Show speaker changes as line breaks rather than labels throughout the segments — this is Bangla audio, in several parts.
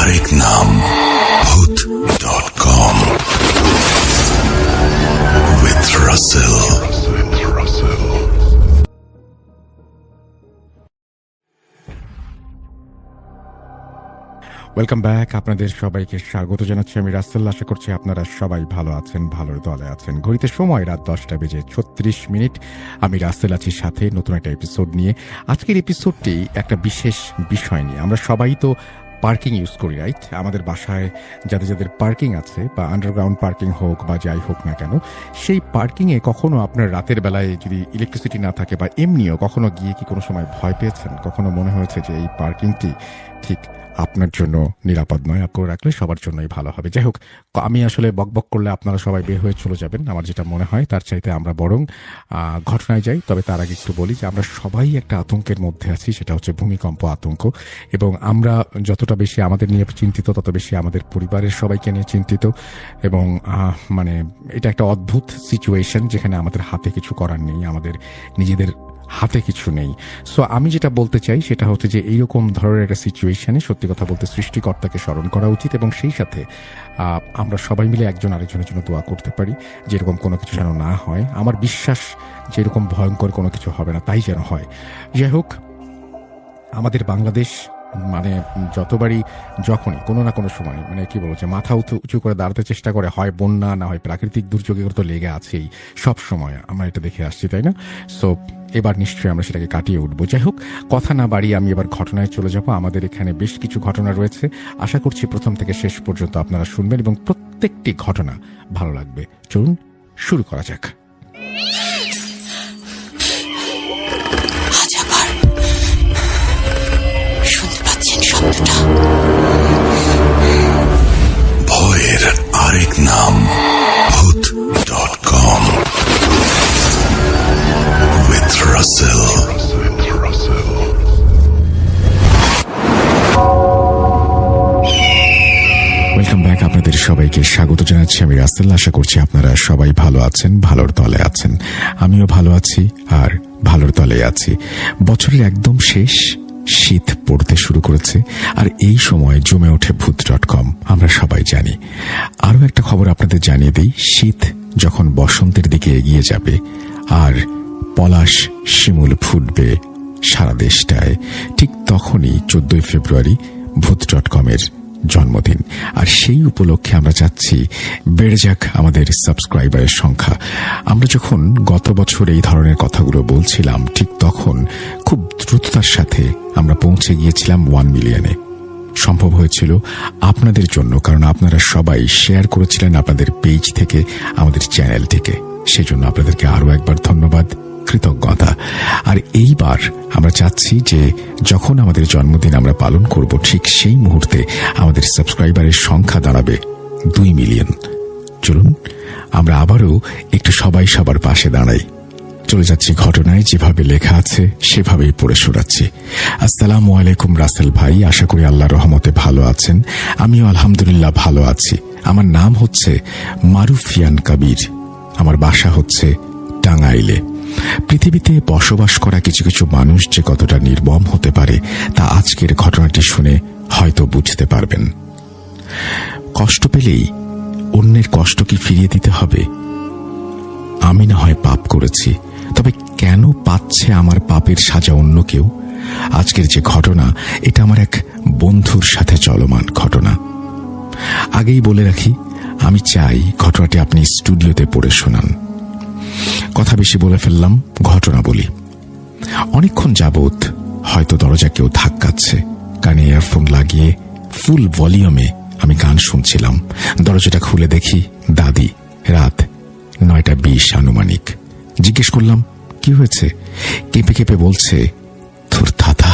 আরেক নাম ভূত.com with Russell.
Welcome back. আপনাদের সবাইকে স্বাগত জানাচ্ছি আমি রাসেল। আশা করছি আপনারা সবাই ভালো আছেন, ভালোর দলে আছেন। ঘড়িতে সময় রাত 10:36। আমি রাসেল আছি সাথে নতুন একটা এপিসোড নিয়ে। আজকের এপিসোডটি একটা বিশেষ বিষয় নিয়ে। আমরা সবাই তো পার্কিং ইউজ করি, রাইট? আমাদের বাসায় যাদের যাদের পার্কিং আছে, বা আন্ডারগ্রাউন্ড পার্কিং হোক বা যাই হোক না কেন, সেই পার্কিংয়ে কখনো আপনার রাতের বেলায় যদি ইলেকট্রিসিটি না থাকে বা এমনিও কখনো গিয়ে কি কোনো সময় ভয় পেয়েছেন? কখনো মনে হয়েছে যে এই পার্কিংটি ঠিক আপনার জন্য নিরাপদ নয়? করে রাখলে সবার জন্যই ভালো হবে। যাই হোক, আমি আসলে বকবক করলে আপনারা সবাই বের হয়ে চলে যাবেন। আমার যেটা মনে হয় তার চাইতে আমরা বরং ঘটনায় যাই। তবে তার আগে একটু বলি যে আমরা সবাই একটা আতঙ্কের মধ্যে আছি, সেটা হচ্ছে ভূমিকম্প আতঙ্ক। এবং আমরা যতটা বেশি আমাদের নিয়ে চিন্তিত, তত বেশি আমাদের পরিবারের সবাইকে নিয়ে চিন্তিত। এবং মানে এটা একটা অদ্ভুত সিচুয়েশন যেখানে আমাদের হাতে কিছু করার নেই, আমাদের নিজেদের হাতে কিছু নেই। সো আমি যেটা বলতে চাই সেটা হচ্ছে যে এইরকম ধরনের একটা সিচুয়েশনে সত্যি কথা বলতে সৃষ্টিকর্তাকে স্মরণ করা উচিত, এবং সেই সাথে আমরা সবাই মিলে একজন আরেকজনের জন্য দোয়া করতে পারি যেরকম কোনো কিছু যেন না হয়। আমার বিশ্বাস যে এরকম ভয়ঙ্কর কোনো কিছু হবে না, তাই যেন হয়। যাই হোক, আমাদের বাংলাদেশ মানে যতবারই যখনই কোনো না কোনো সময় মানে কি বলবো যে মাথা উঁচু করে দাঁড়াতে চেষ্টা করে, হয় বন্যা না হয় প্রাকৃতিক দুর্যোগে তো লেগে আছেই সব সময়, আমরা এটা দেখে আসছি, তাই না? সো এবার নিশ্চয়ই আমরা সেটাকে কাটিয়ে উঠবো। যাই হোক, কথা না বাড়িয়ে আমি এবার ঘটনায় চলে যাব। আমাদের এখানে বেশ কিছু ঘটনা রয়েছে, আশা করছি প্রথম থেকে শেষ পর্যন্ত আপনারা শুনবেন এবং প্রত্যেকটি ঘটনা ভালো লাগবে। চলুন শুরু করা যাক।
ভয়ের আরেক নাম ভূত.com with Russell.
Welcome back. আপনাদের সবাইকে স্বাগত জানাচ্ছি আমি রাসেল। আশা করছি আপনারা সবাই ভালো আছেন, ভালোর দলে আছেন। আমিও ভালো আছি আর ভালোর দলে আছি। বছরের একদম শেষ, শীত পড়তে শুরু করেছে, আর এই সময় জমে ওঠে ভূত.com, আমরা সবাই জানি। আরও একটা খবর আপনাদের জানিয়ে দিই, শীত যখন বসন্তের দিকে এগিয়ে যাবে আর পলাশ শিমুল ফুটবে সারা দেশটায়, ঠিক তখনই 14 ফেব্রুয়ারি ভূত.com এর জন্মদিন। আর সেই উপলক্ষে আমরা চাচ্ছি বেড়ে যাক আমাদের সাবস্ক্রাইবারের সংখ্যা। আমরা যখন গত বছর এই ধরনের কথাগুলো বলছিলাম, ঠিক তখন খুব দ্রুততার সাথে আমরা পৌঁছে গিয়েছিলাম 1 মিলিয়নে। সম্ভব হয়েছিল আপনাদের জন্য, কারণ আপনারা সবাই শেয়ার করেছিলেন আপনাদের পেজ থেকে আমাদের চ্যানেল থেকে। সেজন্য আপনাদেরকে আরও একবার ধন্যবাদ, কৃতজ্ঞতা। আর এইবার আমরা চাচ্ছি যে যখন আমাদের জন্মদিন আমরা পালন করব, ঠিক সেই মুহূর্তে আমাদের সাবস্ক্রাইবারের সংখ্যা দাঁড়াবে 2 মিলিয়ন। চলুন আমরা আবারও একটু সবাই সবার পাশে দাঁড়াই। চলে যাচ্ছি ঘটনায়, যেভাবে লেখা আছে সেভাবেই পড়ে শোনাচ্ছি। আসসালামু আলাইকুম রাসেল ভাই, আশা করি আল্লাহর রহমতে ভালো আছেন। আমিও আলহামদুলিল্লাহ ভালো আছি। আমার নাম হচ্ছে মারুফিয়ান কবির, আমার বাসা হচ্ছে টাঙ্গাইলে। পৃথিবীতে বসবাস করা কিছু কিছু মানুষ যে কতটা নির্মম হতে পারে তা আজকের ঘটনাটি শুনে হয়তো বুঝতে পারবেন। কষ্ট পেলেই অন্যের কষ্ট কি ফিরিয়ে দিতে হবে? আমি না হয় পাপ করেছি, তবে কেন পাচ্ছে আমার পাপের সাজা অন্য কেউ? আজকের যে ঘটনা, এটা আমার এক বন্ধুর সাথে চলমান ঘটনা। আগেই বলে রাখি, আমি চাই ঘটনাটি আপনি স্টুডিওতে পড়ে শোনান। কথা বেশি বলে ফেললাম, ঘটনা বলি। অনেকক্ষণ যাবৎ হয়তো দরজা কেউ ধাক্কাচ্ছে। কানে ইয়ারফোন লাগিয়ে ফুল ভলিউমে আমি গান শুনছিলাম। দরজাটা খুলে দেখি দাদি। রাত 9:20 আনুমানিক। জিজ্ঞেস করলাম কি হয়েছে? কেঁপে কেঁপে বলছে, তোর দাদা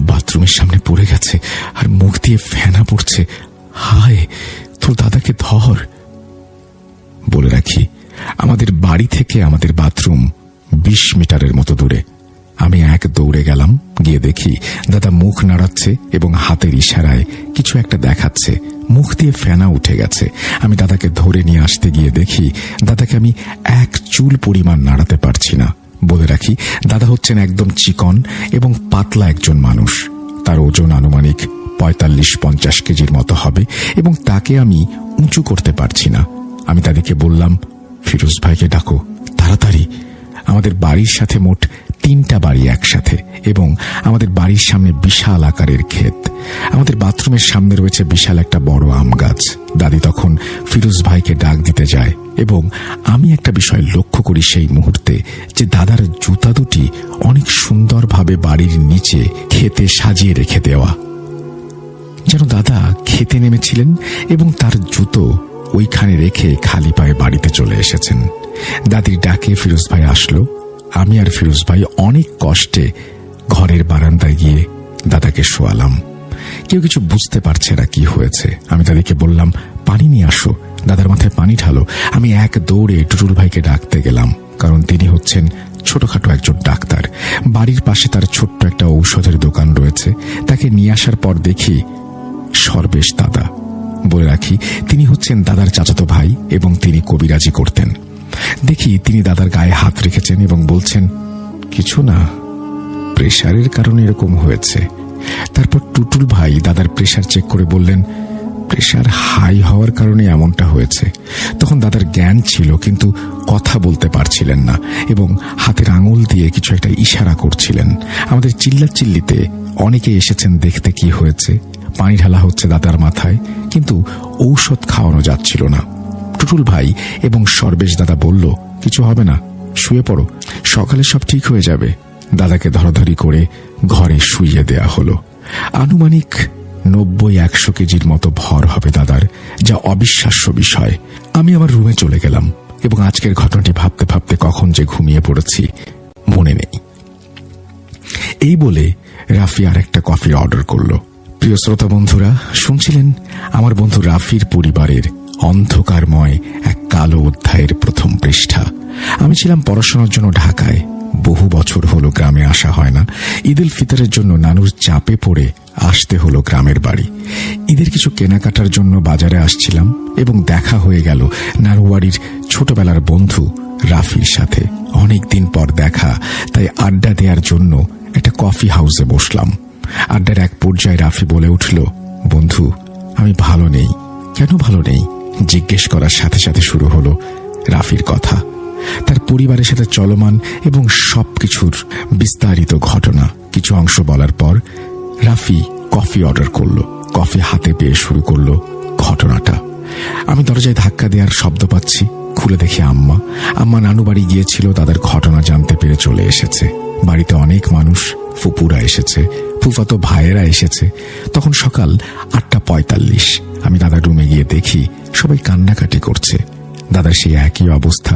বাথরুমের সামনে পড়ে গেছে আর মুখ দিয়ে ফেনা পড়ছে। হায়, তোর দাদাকে ধর। বলে রাখি, আমাদের বাড়ি থেকে আমাদের বাথরুম 20 মিটারের মতো দূরে। আমি এক দৌড়ে গেলাম, গিয়ে দেখি দাদা মুখ নাড়াচ্ছে এবং হাতের ইশারায় কিছু একটা দেখাচ্ছে। মুখ দিয়ে ফেনা উঠে গেছে। আমি দাদাকে ধরে নিয়ে আসতে গিয়ে দেখি দাদাকে আমি এক চুল পরিমাণ নাড়াতে পারছি না। বলে রাখি, দাদা হচ্ছেন একদম চিকন এবং পাতলা একজন মানুষ। তার ওজন আনুমানিক 45-50 কেজির মতো হবে এবং তাকে আমি উঁচু করতে পারছি না। আমি তাদেরকে বললাম, ফিরোজ ভাইকে ডাকো তাড়াতাড়ি। আমাদের বাড়ির সাথে মোট 3টা বাড়ি একসাথে এবং আমাদের বাড়ির সামনে বিশাল আকারের ক্ষেত। আমাদের বাথরুমের সামনে রয়েছে বিশাল একটা বড় আম গাছ। দাদি তখন ফিরোজ ভাইকে ডাক দিতে যায় এবং আমি একটা বিষয় লক্ষ্য করি সেই মুহূর্তে, যে দাদার জুতা দুটি অনেক সুন্দরভাবে বাড়ির নিচে ক্ষেতে সাজিয়ে রেখে দেওয়া, যেন দাদা খেতে নেমেছিলেন এবং তার জুতো ওইখানে রেখে খালি পায়ে বাড়িতে চলে এসেছেন। দাদির ডাকে ফিরোজ ভাই আসলো। আমি আর ফিরোজ ভাই অনেক কষ্টে ঘরের বারান্দায় গিয়ে দাদাকে শোয়ালাম। কেউ কিছু বুঝতে পারছে না কি হয়েছে। আমি তাদেরকে বললাম, পানি নিয়ে আসো। দাদার মাথায় পানি ঢালো। আমি এক দৌড়ে টুটুল ভাইকে ডাকতে গেলাম, কারণ তিনি হচ্ছেন ছোটখাটো একজন ডাক্তার। বাড়ির পাশে তার ছোট্ট একটা ঔষধের দোকান রয়েছে। তাকে নিয়ে আসার পর দেখি সর্বেশ দাদা। বলে রাখি, তিনি হচ্ছেন দাদার চাচাতো ভাই এবং তিনি কবিরাজি করতেন। দেখি তিনি দাদার গায়ে হাত রেখেছেন এবং বলছেন, কিছু না, প্রেশারের কারণে এরকম হয়েছে। তারপর টুটুল ভাই দাদার প্রেশার চেক করে বললেন, প্রেশার হাই হওয়ার কারণে এমনটা হয়েছে। তখন দাদার জ্ঞান ছিল কিন্তু কথা বলতে পারছিলেন না এবং হাতের আঙুল দিয়ে কিছু একটা ইশারা করছিলেন। আমাদের চিল্লাচিল্লিতে অনেকে এসেছেন দেখতে কি হয়েছে। পানি ঢালা হচ্ছে দাদার মাথায়, কিন্তু ঔষধ খাওয়ানো যাচ্ছিল না। টুটুল ভাই এবং সর্বেশ দাদা বলল, কিছু হবে না, শুয়ে পড়ো, সকালে সব ঠিক হয়ে যাবে। দাদাকে ধরাধরি করে ঘরে শুইয়ে দেয়া হলো। আনুমানিক 90-100 কেজির মতো ভর হবে দাদার, যা অবিশ্বাস্য বিষয়। আমি আমার রুমে চলে গেলাম এবং আজকের ঘটনাটি ভাবতে ভাবতে কখন যে ঘুমিয়ে পড়েছি মনে নেই। এই বলে রাফি আর একটা কফি অর্ডার করলো। প্রিয় শ্রোতা বন্ধুরা, শুনছিলেন আমার বন্ধু রাফির পরিবারের অন্ধকারময় এক কালো অধ্যায়ের প্রথম পৃষ্ঠা। আমি ছিলাম পড়াশোনার জন্য ঢাকায়। বহু বছর হলো গ্রামে আসা হয় না। ঈদ উল ফিতরের জন্য নানুর চাপে পড়ে আসতে হলো গ্রামের বাড়ি। ঈদের কিছু কেনাকাটার জন্য বাজারে আসছিলাম এবং দেখা হয়ে গেল নানু বাড়ির ছোটবেলার বন্ধু রাফির সাথে। অনেকদিন পর দেখা, তাই আড্ডা দেওয়ার জন্য একটা কফি হাউসে বসলাম। আড্ডার এক পর্যায়ে রাফি বলে উঠল, বন্ধু, আমি ভালো নেই। কেন ভালো নেই জিজ্ঞেস করার সাথে সাথে শুরু হলো রাফির কথা, তার পরিবারের সাথে চলমান এবং সবকিছুর বিস্তারিত ঘটনা। কিছু অংশ বলার পর রাফি কফি অর্ডার করলো। কফি হাতে পেয়ে শুরু করলো ঘটনাটা। আমি দরজায় ধাক্কা দেওয়ার শব্দ পাচ্ছি। খুলে দেখি আম্মা নানু বাড়ি গিয়েছিল, তাদের ঘটনা জানতে পেরে চলে এসেছে। বাড়িতে অনেক মানুষ, ফুপুরা এসেছে, ফুফাতো ভাইয়েরা এসেছে। তখন সকাল 8:45। আমি দাদার রুমে গিয়ে দেখি সবাই কান্নাকাটি করছে। দাদার সেই একই অবস্থা,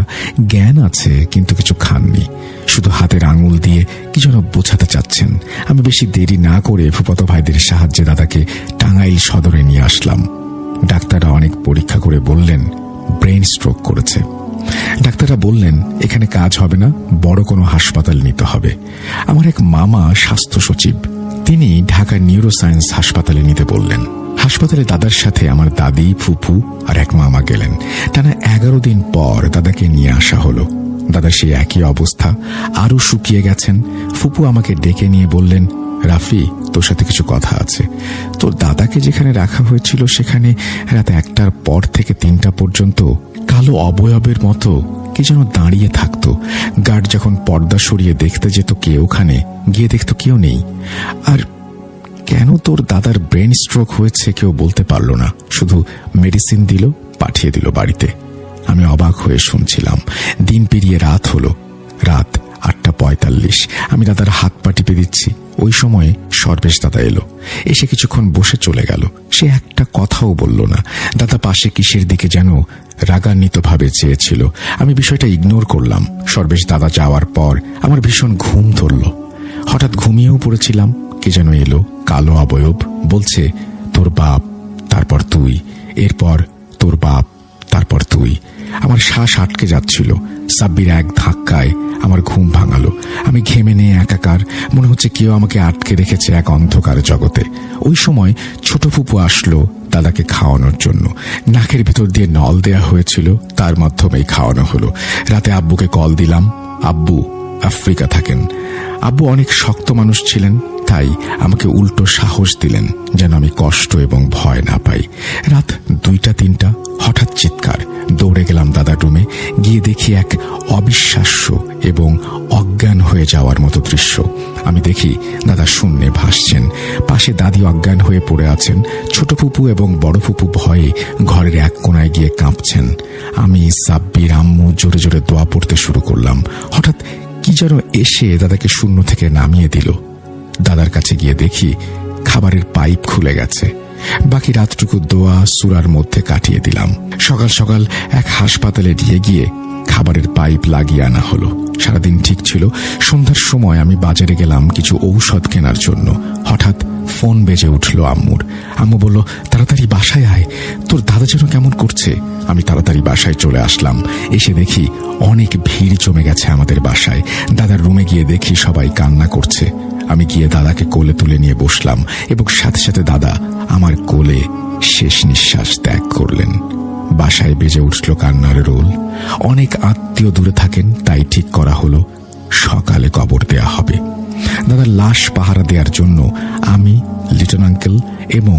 জ্ঞান আছে কিন্তু কিছু খাননি, শুধু হাতের আঙুল দিয়ে কি যেন বোঝাতে চাচ্ছেন। আমি বেশি দেরি না করে ফুফাতো ভাইদের সাহায্যে দাদাকে টাঙ্গাইল সদরে নিয়ে আসলাম। ডাক্তাররা অনেক পরীক্ষা করে বললেন ব্রেন স্ট্রোক করেছে। ডাক্তাররা বললেন এখানে কাজ হবে না, বড় কোনো হাসপাতাল নিতে হবে। আমার এক মামা স্বাস্থ্য সচিব, তিনি ঢাকা নিউরোসায়েন্স হাসপাতালে নিতে বললেন। হাসপাতালে দাদার সাথে আমার দাদি, ফুফু আর এক মামা গেলেন। টানা 11 দিন পর দাদাকে নিয়ে আসা হলো। দাদার সেই একই অবস্থা, আরো শুকিয়ে গেছেন। ফুপু আমাকে ডেকে নিয়ে বললেন, রাফি, তোর সাথে কিছু কথা আছে। তোর দাদাকে যেখানে রাখা হয়েছিল সেখানে রাত 1টার পর থেকে 3টা পর্যন্ত কালো অবয়বের মতো কি যেন দাঁড়িয়ে থাকতো। গার্ড যখন পর্দা সরিয়ে দেখতে যেত কে ওখানে, গিয়ে দেখতো কেউ নেই। আর কেন তোর দাদার ব্রেন স্ট্রোক হয়েছে কেউ বলতে পারল না, শুধু মেডিসিন দিল, পাঠিয়ে দিল বাড়িতে। আমি অবাক হয়ে শুনছিলাম। দিন পেরিয়ে রাত হলো। রাত 8:45। আমি দাদার হাত পা টিপে দিচ্ছি। ওই সময়ে সর্বেশ দাদা এলো। এসে কিছুক্ষণ বসে চলে গেল। সে একটা কথাও বলল না। দাদা পাশে কিসের দিকে যেন রাগান্বিতভাবে চেয়েছিল। আমি বিষয়টা ইগনোর করলাম। সর্বেশ দাদা যাওয়ার পর আমার ভীষণ ঘুম ধরল। হঠাৎ ঘুমিয়েও পড়েছিলাম। কে যেন এলো, কালো অবয়ব, বলছে তোর বাপ, তারপর তুই, এরপর তোর বাপ, তারপর তুই। আমার শ্বাস আটকে যাচ্ছিল। সাব্বির এক ধাক্কায় আমার ঘুম ভাঙালো। আমি ঘেমে নিয়ে একাকার, মনে হচ্ছে কেউ আমাকে আটকে রেখেছে এক অন্ধকার জগতে। ওই সময় ছোট ফুপু আসলো দাদাকে খাওয়ানোর জন্য। নাকের ভিতর দিয়ে নল দেয়া হয়েছিল, তার মাধ্যমেই খাওয়ানো হলো। রাতে আব্বুকে কল দিলাম। আব্বু আফ্রিকা থাকেন। আব্বু অনেক শক্ত মানুষ ছিলেন, তাই আমাকে উল্টো সাহস দিলেন যেন আমি কষ্ট এবং ভয় না পাই। রাত 2টা-3টা, হঠাৎ চিৎকার। দৌড়ে গেলাম দাদার রুমে। গিয়ে দেখি এক অবিশ্বাস্য এবং অজ্ঞান হয়ে যাওয়ার মতো দৃশ্য। আমি দেখি দাদা শূন্যে ভাসছেন, পাশে দাদি অজ্ঞান হয়ে পড়ে আছেন, ছোট ফুপু এবং বড় ফুপু ভয়ে ঘরের এক কোনায় গিয়ে কাঁপছেন। আমি, সাব্বির, আম্মু জোরে জোরে দোয়া পড়তে শুরু করলাম। হঠাৎ কি যেন এসে দাদাকে শূন্য থেকে নামিয়ে দিল। দাদার কাছে গিয়ে দেখি খাবারের পাইপ খুলে গেছে। বাকি রাতটুকু দোয়া সূরার মধ্যে কাটিয়ে দিলাম। সকাল সকাল এক হাসপাতালে নিয়ে গিয়ে খাবারের পাইপ লাগিয়ে আনা হলো। সারাদিন ঠিক ছিল। সন্ধ্যার সময় আমি বাজারে গেলাম কিছু ঔষধ কেনার জন্য। হঠাৎ ফোন বেজে উঠল আম্মুর। আম্মু বলল, তাড়াতাড়ি বাসায় আয়, তোর দাদা যেন কেমন করছে। আমি তাড়াতাড়ি বাসায় চলে আসলাম। এসে দেখি অনেক ভিড় জমে গেছে আমাদের বাসায়। দাদার রুমে গিয়ে দেখি সবাই কান্না করছে। আমি গিয়ে দাদাকে কোলে তুলে নিয়ে বসলাম এবং সাথে সাথে দাদা আমার কোলে শেষ নিঃশ্বাস ত্যাগ করলেন। বাসায় বেজে উঠল কান্নার রোল। অনেক আত্মীয় দূরে থাকেন, তাই ঠিক করা হলো সকালে কবর দেয়া হবে। দাদার লাশ পাহারা দেওয়ার জন্য আমি, লিটন আঙ্কেল এবং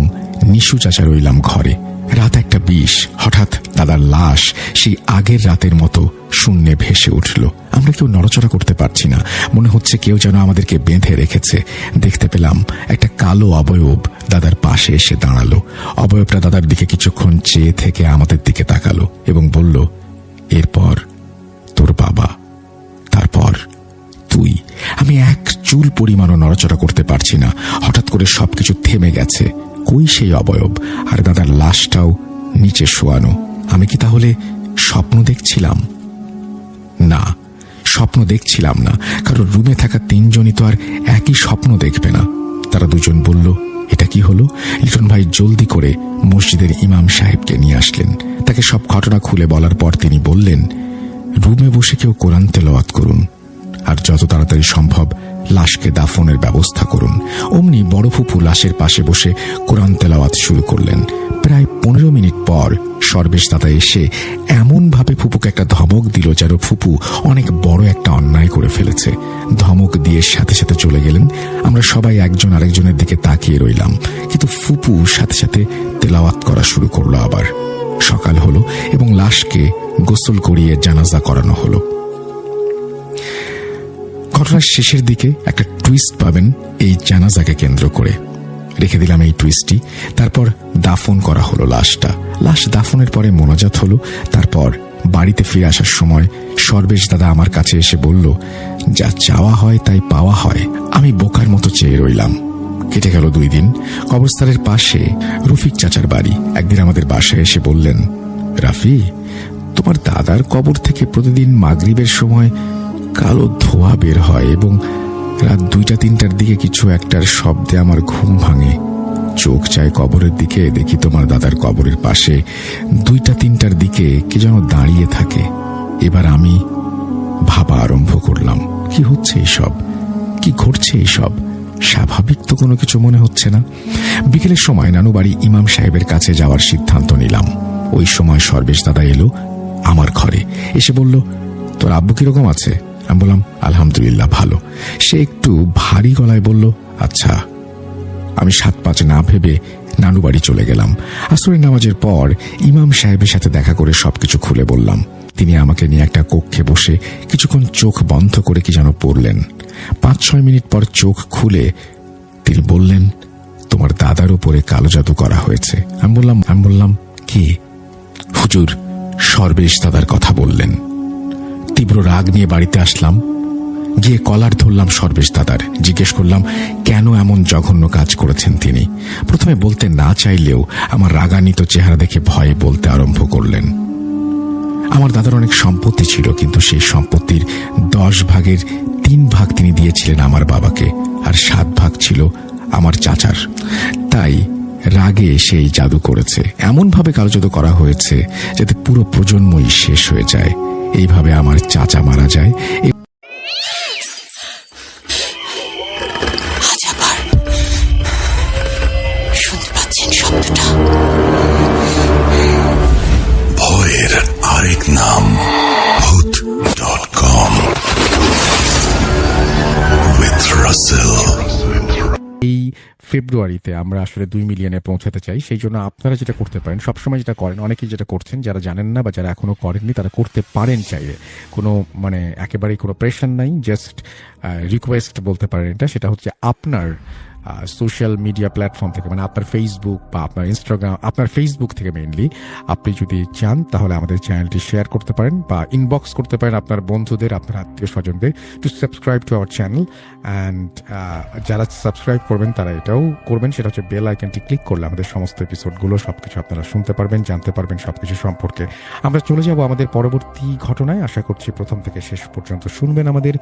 নিশু চাচা রইলাম ঘরে। রাত 1:20। হঠাৎ দাদার লাশ সেই আগের রাতের মতো শূন্যে ভেসে উঠল। আমরা কেউ নড়াচড়া করতে পারছি না। মনে হচ্ছে কেউ যেন আমাদেরকে বেঁধে রেখেছে। দেখতে পেলাম একটা কালো অবয়ব দাদার পাশে এসে দাঁড়ালো। অবয়বটা দাদার দিকে কিছুক্ষণ চেয়ে থেকে আমাদের দিকে তাকালো এবং বলল, এরপর তোর বাবা, তারপর তুই। আমি এক চুল পরিমাণও নড়াচড়া করতে পারছি না। হঠাৎ করে সবকিছু থেমে গেছে। কই সেই অবয়ব? আর দাদার লাশটাও নিচে শোয়ানো। আমি কি তাহলে স্বপ্ন দেখছিলাম? না, স্বপ্ন দেখছিলাম না, কারণ রুমে থাকা 3জনই তো আর একই স্বপ্ন দেখবে না। তারা দুজন বলল, এটা কি হলো? লিটন ভাই জলদি করে মসজিদের ইমাম সাহেবকে নিয়ে আসলেন। তাকে সব ঘটনা খুলে বলার পর তিনি বললেন, রুমে বসে কেউ কোরআন তেলাওয়াত করুন আর যত তাড়াতাড়ি সম্ভব লাশকে দাফনের ব্যবস্থা করুন। অমনি বড় ফুপু লাশের পাশে বসে কোরআন তেলাওয়াত শুরু করলেন। প্রায় 15 মিনিট পর সর্বেশ দাদা এসে এমন ভাবে ফুপুকে একটা ধমক দিল যেন ফুপু অনেক বড় একটা অন্যায় করে ফেলেছে। ধমক দিয়ে সাথে সাথে চলে গেলেন। আমরা সবাই একজন আরেকজনের দিকে তাকিয়ে রইলাম, কিন্তু ফুপু সাথে সাথে তেলাওয়াত করা শুরু করলো আবার। সকাল হলো এবং লাশকে গোসল করিয়ে জানাজা করানো হলো। ঘটনার শেষের দিকে একটা টুইস্ট পাবেন এই জানাজাকে কেন্দ্র করে। রেখে দিলাম এই টুইস্টটি। তারপর দাফন করা হলো লাশটা। লাশ দাফনের পরে মোনাজাত হলো। তারপর বাড়িতে ফিরে আসার সময় সর্বেশ দাদা আমার কাছে এসে বলল, যা চাওয়া হয় তাই পাওয়া হয়। আমি বোকার মতো চেয়ে রইলাম। কেটে গেল 2 দিন। কবরস্থানের পাশে রফিক চাচার বাড়ি। একদিন আমাদের বাসায় এসে বললেন, রাফি, তোমার দাদার কবর থেকে প্রতিদিন মাগরিবের সময় কালো ধোঁয়া বের হয় এবং রাত 2টা-3টার দিকে কিছু একটার শব্দে আমার ঘুম ভাঙে। চোখ চায় কবরের দিকে, দেখি তোমার দাদার কবরের পাশে 2টা-3টার দিকে কে যেন দাঁড়িয়ে থাকে। এবার আমি ভাবা আরম্ভ করলাম, কি হচ্ছে এইসব? কি ঘটছে এইসব? স্বাভাবিক তো কোনো কিছু মনে হচ্ছে না। বিকেলের সময় নানু বাড়ি ইমাম সাহেবের কাছে যাওয়ার সিদ্ধান্ত নিলাম। ওই সময় সর্বেশ দাদা এলো আমার ঘরে। এসে বলল, তোর আব্বু কিরকম আছে? আমি বললাম, আলহামদুলিল্লাহ ভালো। সে একটু ভারী গলায় বলল, আচ্ছা। আমি 7-5 না ভেবে নানু বাড়ি চলে গেলাম। আসরের নামাজের পর ইমাম সাহেবের সাথে দেখা করে সবকিছু খুলে বললাম। তিনি আমাকে নিয়ে একটা কক্ষে বসে কিছুক্ষণ চোখ বন্ধ করে কি যেন পড়লেন। 5-6 মিনিট পর চোখ খুলে তিনি বললেন, তোমার দাদার উপরে কালো জাদু করা হয়েছে। আমি বললাম কি? হুজুর সর্বেশ দাদার কথা বললেন। তীব্র রাগ নিয়ে বাড়িতে আসলাম। গিয়ে কলার ধরলাম সর্বেশ দাদার। জিজ্ঞেস করলাম কেন এমন জঘন্য কাজ করেছেন তিনি। প্রথমে বলতে না চাইলেও আমার রাগান্বিত চেহারা দেখে ভয়ে বলতে আরম্ভ করলেন। আমার দাদার অনেক সম্পত্তি ছিল, কিন্তু সেই সম্পত্তির 10 ভাগের 3 ভাগ তিনি দিয়েছিলেন আমার বাবাকে, আর 7 ভাগ ছিল আমার চাচার। তাই রাগে সেই জাদু করেছে। এমনভাবে কালো জাদু করা হয়েছে যাতে পুরো প্রজন্মই শেষ হয়ে যায়। এইভাবে আমার চাচা মারা যায়।
শুনতে পাচ্ছেন শব্দটা?
ভয়ের আরেক নাম ভূত.com with Russell।
ফেব্রুয়ারিতে আমরা আসলে 2 মিলিয়নে পৌঁছাতে চাই। সেই জন্য আপনারা যেটা করতে পারেন, সবসময় যেটা করেন, অনেকেই যেটা করছেন, যারা জানেন না বা যারা এখনো করেননি তারা করতে পারেন চাইলে। কোনো একেবারেই কোনো প্রেশার নাই, জাস্ট রিকোয়েস্ট বলতে পারেন এটা। সেটা হচ্ছে আপনার সোশ্যাল মিডিয়া প্ল্যাটফর্ম থেকে, আপনার ফেসবুক বা আপনার ইনস্টাগ্রাম, আপনার ফেসবুক থেকে মেইনলি আপনি যদি চান তাহলে আমাদের চ্যানেলটি শেয়ার করতে পারেন বা ইনবক্স করতে পারেন আপনার বন্ধুদের, আপনার আত্মীয় স্বজনদের to subscribe to our channel. And যারা সাবস্ক্রাইব করবেন তারা এটাও করবেন, সেটা হচ্ছে বেল আইকনটি ক্লিক করলে আমাদের সমস্ত এপিসোডগুলো সবকিছু আপনারা শুনতে পারবেন, জানতে পারবেন সবকিছু সম্পর্কে। আমরা চলে যাব আমাদের পরবর্তী ঘটনায়। আশা করছি প্রথম থেকে শেষ পর্যন্ত শুনবেন, আমাদের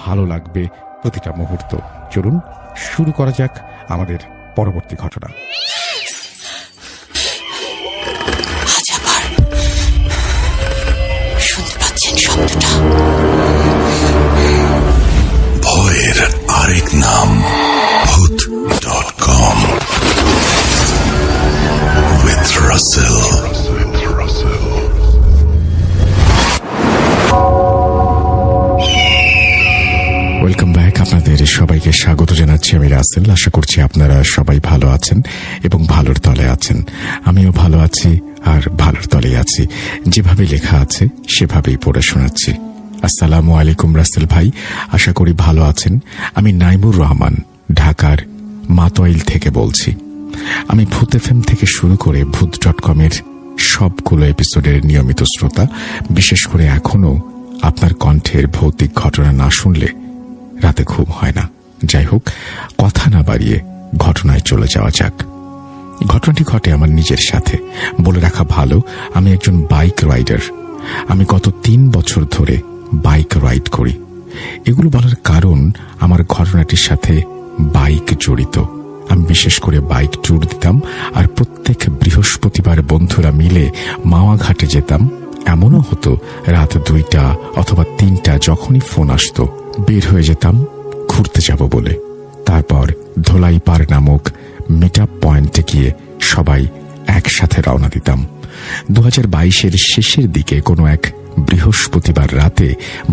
ভালো লাগবে প্রতিটা মুহূর্ত। চলুন শুরু করা যাক আমাদের পরবর্তী ঘটনা।
আজ আবার শুনতে পাচ্ছেন শব্দটা?
ভয়ের আরেক নাম ভূত.com with Russell.
ওয়েলকাম ব্যাক, আপনাদের সবাইকে স্বাগত জানাচ্ছি আমি রাসেল। আশা করছি আপনারা সবাই ভালো আছেন এবং ভালোর তলে আছেন। আমিও ভালো আছি আর ভালোর তলেই আছি। যেভাবে লেখা আছে সেভাবেই পড়ে শোনাচ্ছি। আসসালামু আলাইকুম রাসেল ভাই, আশা করি ভালো আছেন। আমি নাইমুর রহমান, ঢাকার মাতোয়াইল থেকে বলছি। আমি ভূত এফএম থেকে শুরু করে ভূত.com এর সবগুলো এপিসোডের নিয়মিত শ্রোতা। বিশেষ করে এখনো আপনার কণ্ঠের ভৌতিক ঘটনা না শুনলে রাতে ঘুম হয় না। যাই হোক, কথা না বাড়িয়ে ঘটনায় চলে যাওয়া যাক। ঘটনাটি ঘটে আমার নিজের সাথে। বলে রাখা ভালো, আমি একজন বাইক রাইডার। আমি গত 3 বছর ধরে বাইক রাইড করি। এগুলো বলার কারণ আমার ঘটনাটির সাথে বাইক জড়িত। আমি বিশেষ করে বাইক ট্যুর দিতাম, আর প্রত্যেক বৃহস্পতিবার বন্ধুরা মিলে মাওয়া ঘাটে যেতাম। এমনও হতো রাত 2টা অথবা 3টা যখনই ফোন আসতো বের হয়ে যেতাম ঘুরতে যাব বলে। তারপর ধোলাইপাড় নামক মিট আপ পয়েন্টে গিয়ে সবাই একসাথে রওনা দিতাম। 2022-এর শেষের দিকে কোনো এক বৃহস্পতিবার রাতে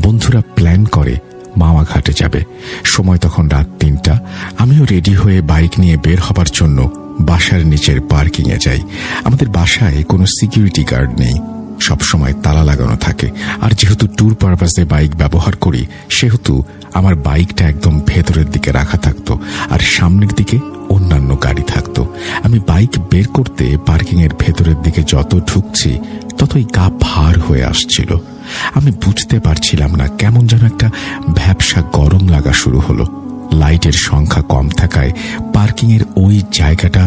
বন্ধুরা প্ল্যান করে মাওয়া ঘাটে যাবে। সময় তখন রাত 3টা। আমিও রেডি হয়ে বাইক নিয়ে বের হবার জন্য বাসার নিচের পার্কিংয়ে যাই। আমাদের বাসায় কোনো সিকিউরিটি গার্ড নেই, সবসময় তালা লাগানো থাকে। আর যেহেতু ট্যুর পারপাসে বাইক ব্যবহার করি, সেহেতু আমার বাইকটা একদম ভেতরের দিকে রাখা থাকতো আর সামনের দিকে অন্যান্য গাড়ি থাকতো। আমি বাইক বের করতে পার্কিং এর ভেতরের দিকে যত ঢুকছি ততই গা ভার হয়ে আসছিল। আমি বুঝতে পারছিলাম না, কেমন যেন একটা ভ্যাপসা গরম লাগা শুরু হলো। লাইটের সংখ্যা কম থাকায় পার্কিং এর ওই জায়গাটা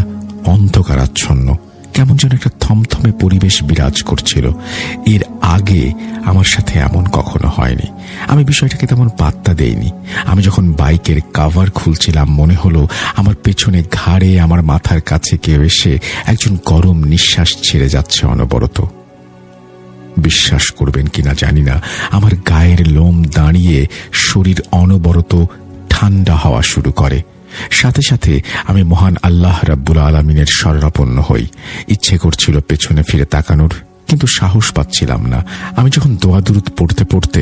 অন্ধকারাচ্ছন্ন। কেমন যেন একটা থমথমে পরিবেশ বিরাজ করছিল। এর আগে আমার সাথে এমন কখনো হয়নি। আমি বিষয়টাকে তেমন পাত্তা দেইনি। আমি যখন বাইকের কাভার খুলছিলাম, মনে হলো আমার পেছনে ঘাড়ে, আমার মাথার কাছে কেউ এসে একজন গরম নিঃশ্বাস ছেড়ে যাচ্ছে অনবরত। বিশ্বাস করবেন কিনা জানি না, আমার গায়ের লোম দাঁড়িয়ে শরীর অনবরত ঠান্ডা হওয়া শুরু করে। সাথে সাথে আমি মহান আল্লাহ রাব্বুল আলামিনের শরণাপন্ন হই। ইচ্ছে করছিল পেছনে ফিরে তাকানোর, কিন্তু সাহস পাচ্ছিলাম না। আমি যখন দোয়া দুরুদ পড়তে পড়তে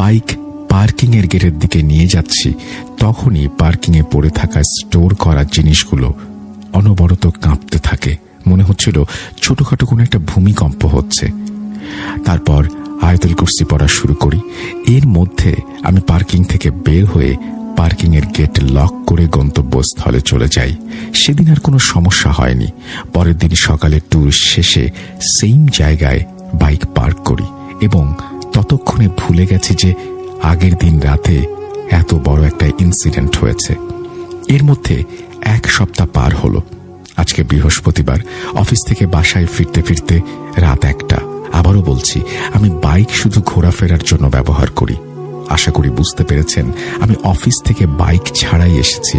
বাইক পার্কিং এর গেটের দিকে নিয়ে যাচ্ছি, তখনই পার্কিং এ পড়ে থাকা স্টোর করা জিনিসগুলো অনবরত কাঁপতে থাকে। মনে হচ্ছিল ছোটখাটো কোনো একটা ভূমিকম্প হচ্ছে। তারপর আয়াতুল কুরসি পড়া শুরু করি। এর মধ্যে আমি পার্কিং থেকে বের হয়ে পার্কিং এর গেট লক করে গন্তব্যস্থলে চলে যাই। সেদিন আর কোনো সমস্যা হয়নি। পরের দিন সকালে ট্যুর শেষে সেম জায়গায় বাইক পার্ক করি এবং ততক্ষণে ভুলে গেছি যে আগের দিন রাতে এত বড় একটা ইনসিডেন্ট হয়েছে। এর মধ্যে 1 সপ্তাহ পার হলো। আজকে বৃহস্পতিবার। অফিস থেকে বাসায় ফিরতে ফিরতে রাত 1টা। আবারও বলছি, আমি বাইক শুধু ঘোরাফেরার জন্য ব্যবহার করি। আশা করি বুঝতে পেরেছেন, আমি অফিস থেকে বাইক ছাড়াই এসেছি।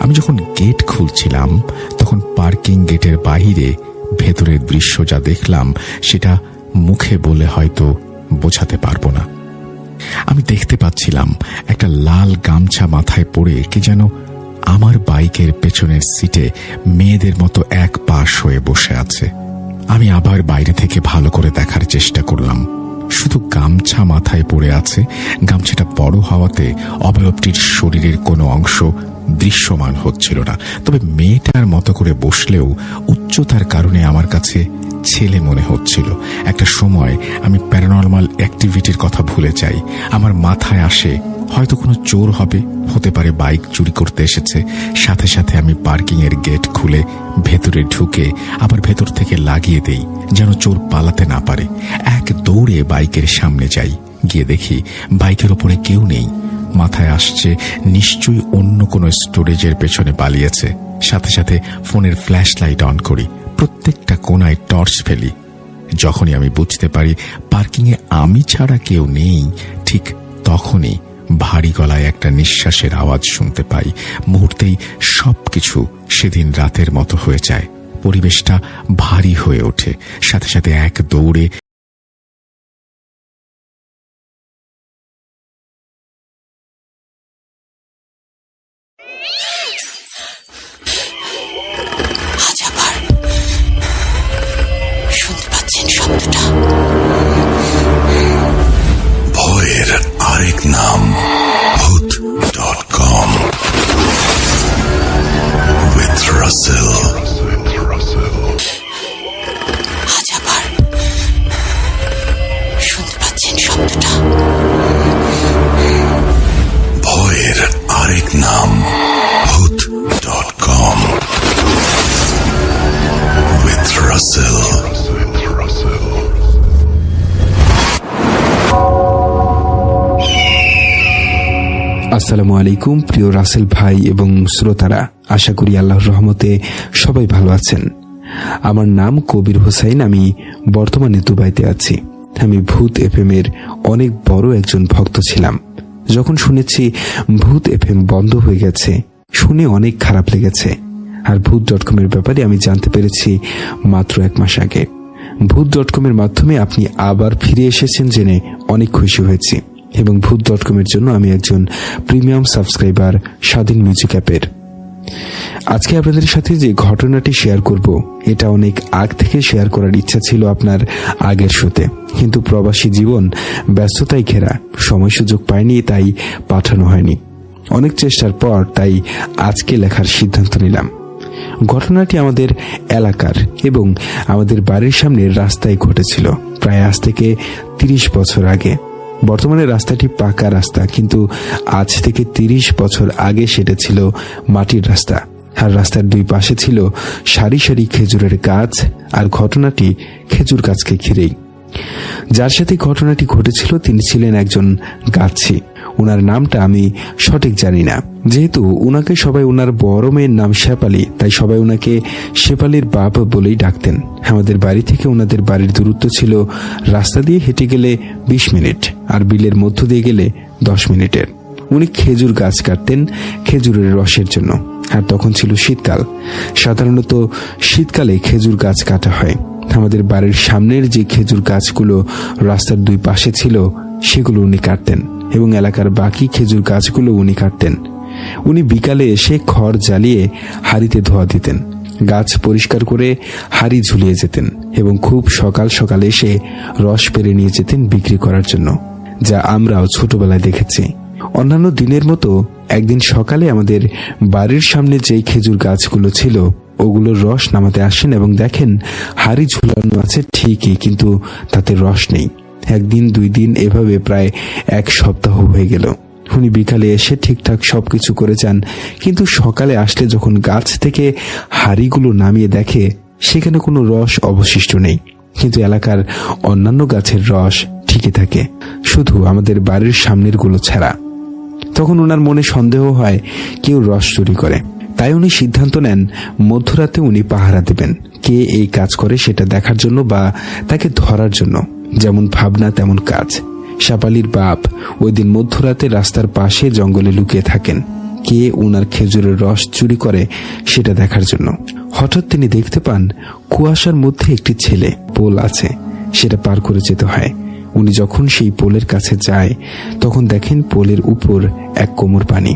আমি যখন গেট খুলছিলাম তখন পার্কিং গেটের বাইরে ভেতরের দৃশ্য যা দেখলাম সেটা মুখে বলে হয়তো বোঝাতে পারবো না। আমি দেখতে পাচ্ছিলাম একটা লাল গামছা মাথায় পরে কে যেন আমার বাইকের পেছনের সিটে মেয়েদের মতো এক পাশ হয়ে বসে আছে। আমি আবার বাইরে থেকে ভালো করে দেখার চেষ্টা করলাম। শুধু গামছা মাথায় পড়ে আছে। গামছাটা বড় হওয়াতে অবয়বটির শরীরের কোনো অংশ দৃশ্যমান হচ্ছিল না। তবে মেয়েটার মতো করে বসলেও উচ্চতার কারণে আমার কাছে ছেলে মনে হচ্ছিল। একটা সময় আমি প্যারানর্মাল অ্যাক্টিভিটির কথা ভুলে যাই। আমার মাথায় আসে হয়তো কোনো চোর হবে, হতে পারে বাইক চুরি করতে এসেছে। সাথে সাথে আমি পার্কিং এর গেট খুলে ভেতরে ঢুকে আবার ভেতর থেকে লাগিয়ে দেই যেন চোর পালাতে না পারে। এক দৌড়ে বাইকের সামনে যাই, গিয়ে দেখি বাইকের ওপরে কেউ নেই। মাথায় আসছে নিশ্চয়ই অন্য কোনো স্টোরেজের পেছনে পালিয়েছে। সাথে সাথে ফোনের ফ্ল্যাশ লাইট অন করি, প্রত্যেকটা কোণায় টর্চ ফেলি। যখনই আমি বুঝতে পারি পার্কিংয়ে আমি ছাড়া কেউ নেই, ঠিক তখনই ভারী গলায় একটা নিঃশ্বাসের আওয়াজ শুনতে পাই। মুহূর্তেই সবকিছু সেদিন রাতের মতো হয়ে যায়। পরিবেশটা ভারী হয়ে ওঠে। সাথে সাথে এক দৌড়ে
আজ আবার শুনতে পাচ্ছেন শব্দটা?
ভয়ের আরেক নাম ভূত.com with Russell.
আজ আবার শুনতে পাচ্ছেন শব্দটা?
ভয়ের আরেক নাম ভূত.com with Russell.
আসসালামু আলাইকুম প্রিয় রাসেল ভাই এবং শ্রোতারা, আশা করি আল্লাহর রহমতে সবাই ভালো আছেন। আমার নাম কবির হোসাইন, আমি বর্তমানে দুবাইতে আছি। আমি ভূত এফএম এর অনেক বড় একজন ভক্ত ছিলাম। যখন শুনেছি ভূত এফএম বন্ধ হয়ে গেছে, শুনে অনেক খারাপ লেগেছে। আর ভূত.com এর ব্যাপারে আমি জানতে পেরেছি মাত্র 1 মাস আগে। ভূত.com এর মাধ্যমে আপনি আবার ফিরে এসেছেন জেনে অনেক খুশি হয়েছি। এবং ভূত.com এর জন্য আমি একজন প্রিমিয়াম সাবস্ক্রাইবার স্বাধীন মিউজিক অ্যাপের। আজকে আপনাদের সাথে যে ঘটনাটি শেয়ার করব, এটা অনেক আগ থেকে শেয়ার করার ইচ্ছা ছিল আপনার আগের শোতে, কিন্তু প্রবাসী জীবন ব্যস্ততায় ঘেরা, সময় সুযোগ পাইনি, তাই পাঠানো হয়নি। অনেক চেষ্টার পর তাই আজকে লেখার সিদ্ধান্ত নিলাম। ঘটনাটি আমাদের এলাকার এবং আমাদের বাড়ির সামনের রাস্তায় ঘটেছিল প্রায় আজ থেকে 30 বছর আগে। বর্তমানে রাস্তাটি পাকা রাস্তা, কিন্তু আজ থেকে 30 বছর আগে সেটা ছিল মাটির রাস্তা। আর রাস্তার দুই পাশে ছিল সারি সারি খেজুরের গাছ, আর ঘটনাটি খেজুর গাছকে ঘিরেই। যার সাথে ঘটনাটি ঘটেছিল তিনি ছিলেন একজন গাছি। ওনার নামটা আমি সঠিক জানি না। যেহেতু উনাকে সবাই ওনার বড় মেয়ের নাম শেফালি, তাই সবাই ওনাকে শেফালির বাপ বলেই ডাকতেন। আমাদের বাড়ি থেকে ওনাদের বাড়ির দূরত্ব ছিল রাস্তা দিয়ে হেঁটে গেলে 20 মিনিট, আর বিলের মধ্য দিয়ে গেলে 10 মিনিটের। উনি খেজুর গাছ কাটতেন খেজুরের রসের জন্য। আর তখন ছিল শীতকাল। সাধারণত শীতকালে খেজুর গাছ কাটা হয়। আমাদের বাড়ির সামনের যে খেজুর গাছগুলো রাস্তার দুই পাশে ছিল, সেগুলো উনি কাটতেন এবং এলাকার বাকি খেজুর গাছগুলো উনি কাটতেন। উনি বিকালে এসে খড় জ্বালিয়ে হাঁড়িতে ধোয়া দিতেন, গাছ পরিষ্কার করে হাঁড়ি ঝুলিয়ে যেতেন এবং খুব সকাল সকাল এসে রস পেরে নিয়ে যেতেন বিক্রি করার জন্য, যা আমরাও ছোটবেলায় দেখেছি। অন্যান্য দিনের মতো একদিন সকালে আমাদের বাড়ির সামনে যেই খেজুর গাছগুলো ছিল, ওগুলোর রস নামাতে আসেন এবং দেখেন হাঁড়ি ঝুলানো আছে ঠিকই, কিন্তু তাতে রস নেই। 1 দিন 2 দিন এভাবে প্রায় 1 সপ্তাহ হয়ে গেল। উনি বিকালে এসে ঠিকঠাক সবকিছু করে যান, কিন্তু সকালে আসলে যখন গাছ থেকে হাঁড়িগুলো নামিয়ে দেখে সেখানে কোনো রস অবশিষ্ট নেই, কিন্তু এলাকার অন্যান্য গাছের রস ঠিকই থাকে, শুধু আমাদের বাড়ির সামনের গুলো ছাড়া। তখন ওনার মনে সন্দেহ হয় কেউ রস চুরি করে। তাই উনি সিদ্ধান্ত নেন মধ্যরাতে উনি পাহারা দেবেন, কে এই কাজ করে সেটা দেখার জন্য বা তাকে ধরার জন্য। যেমন ভাবনা তেমন কাজ। শেফালির বাপ ওই দিন মধ্যরাতে রাস্তার পাশে জঙ্গলে লুকিয়ে থাকেন, কে ওনার খেজুরের রস চুরি করে সেটা দেখার জন্য। হঠাৎ তিনি দেখতে পান কুয়াশার মধ্যে একটি ছেলে পোল আছে, সেটা পার করে যেতে হয়। উনি যখন সেই পোলের কাছে যায় তখন দেখেন পোলের উপর 1 কোমর পানি।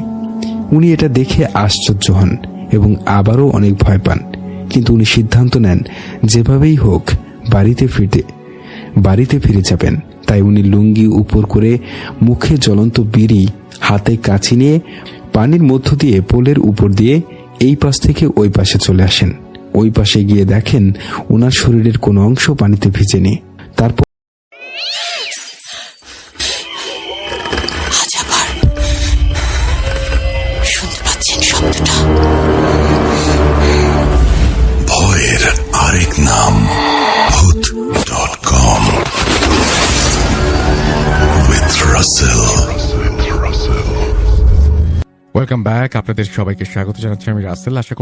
উনি এটা দেখে আশ্চর্য হন এবং আবারও অনেক ভয় পান, কিন্তু উনি সিদ্ধান্ত নেন যেভাবেই হোক বাড়িতে ফিরে যাবেন, তাই উনি লুঙ্গি উপর করে মুখে জ্বলন্ত বিড়ি হাতে কাছি নিয়ে পানির মধ্য দিয়ে পোলের উপর দিয়ে এই পাশ থেকে ওই পাশে চলে আসেন। ওই পাশে গিয়ে দেখেন ওনার শরীরের কোনো অংশ পানিতে ভিজেনি। তারপর
আজ আবার শুনতে পাচ্ছেন শব্দটা?
ভয়ের আরেক নাম ভূত.com with Russell.
ওয়েলকাম ব্যাক, আপনাদের সবাইকে স্বাগত জানাচ্ছি আমি রাসেল। আশা